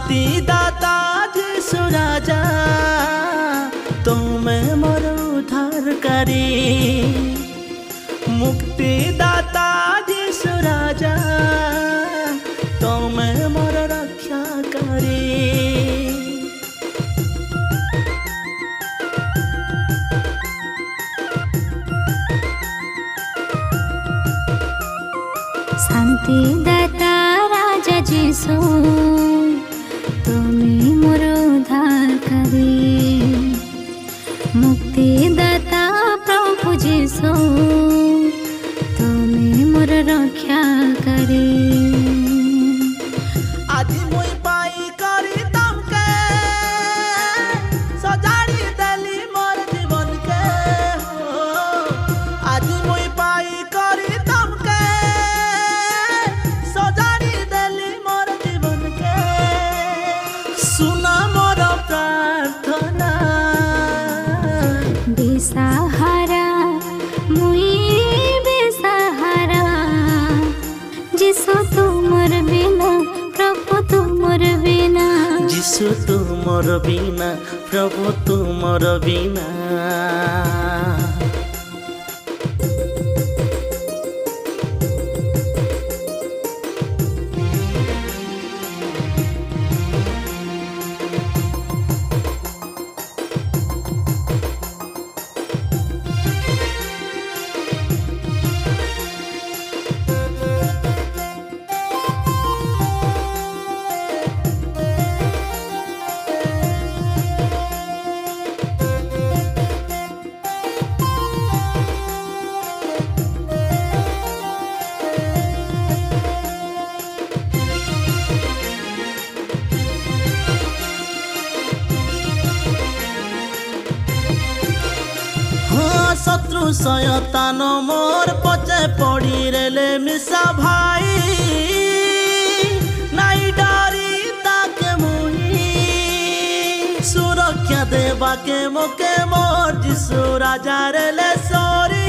शांति दाता यीशु राजा तुम मोर उद्धारकारी मुक्ति दाता यीशु राजा तुम मोर रक्षा करी शांति दाता राजा यीशु तुम्हें मोर उद्धार करे मुक्ति दाता प्रभु यीशु तुम्हें मोर रक्षा करे आज मुई पाई करी तमके सजाड़ी देली मोर जीवन के हो आज मुई पाई करी तमके सजाड़ी देली मोर जीवन के सुना मोर प्रार्थना बेसहारा मुई बेसहारा यीशु तुमर बिना प्रभु तुमर बिना यीशु तुमर बिना प्रभु तुमर बिना शत्रु शयतान मोर पचे पड़ी रेले मिसा भाई नाई डारी ताके मुही सुरक्षा देवा के मोके मोर यीशु राजा रेले सोरी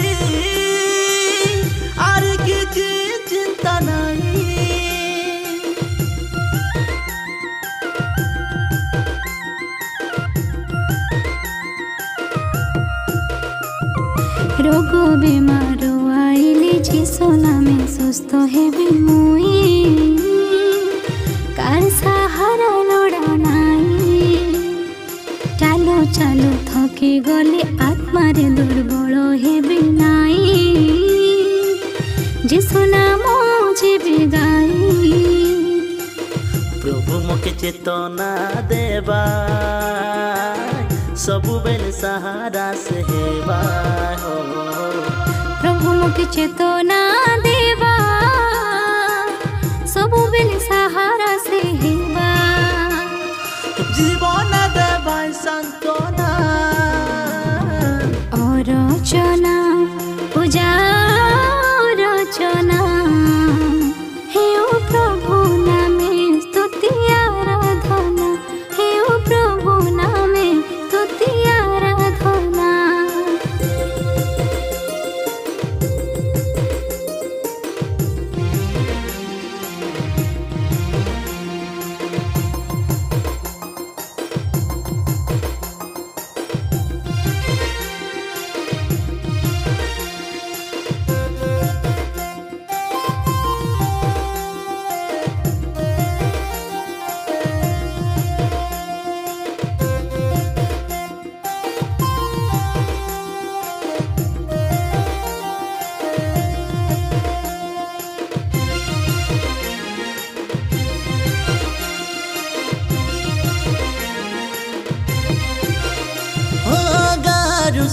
आर किछि चिंता नहीं रोग बेमार आइले यीशु नामे सुस्थ हेबी मुई कार सहारा लोड़ा नाई चालो चालो थकी गले आत्मारे दुर्बल हेबी नाई यीशु नाम जीवी गाई प्रभु मोके चेतना देवा सबु बेल सहारा से हेबा हो प्रभु मुख चेतना देवा सबु बेल सहारा से हेबा जीवन देवा सांत्वना और रचना पूजा रचना हे ओ प्रभु नामे स्तुति आराधना हे ओ प्रभु नामे स्तुति आराधना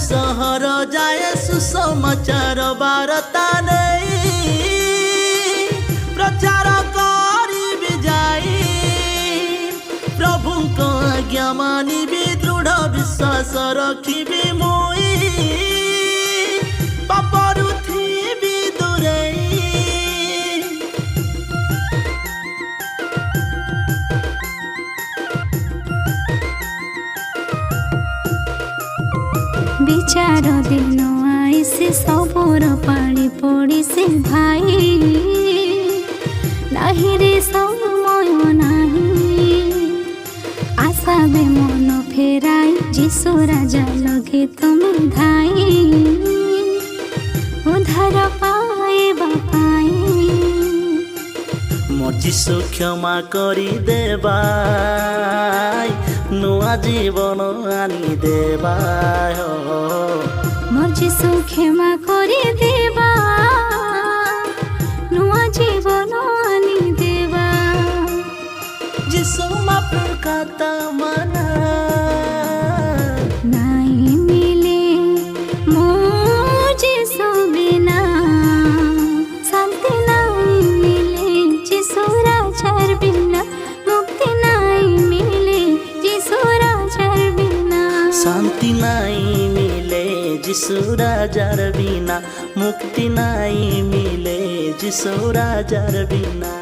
सहर जाए सुसमाचार बार्ता नहीं प्रचार करी जाई प्रभु को आज्ञा मानी दृढ़ विश्वास रखी मुई पापरु थी दूरेई विचार दिन आई से सबुर पानी पड़ी से भाई नहीं रे समय नहीं পাবে মন ফেরাই যিশু রাজা লগে তুমি ধাই উদ্ধার পাইবা পাই মোর যিশু ক্ষমা করি দেবাই নূয়া জীবন আনি দেবাই মোর যিশু ক্ষমা করে দেবা নূয়া জীবন আনি দেবা যিশু মাপুর কথা মানা নাই মিলে মোর যিশু বিনা শান্তি নাই মিলে যিশু রাজার বিনা মুক্তি নাই মিলে যিশু রাজার বিনা শান্তি নাই মিলে যিশু রাজার বিনা মুক্তি নাই মিলে যিশু রাজার বিনা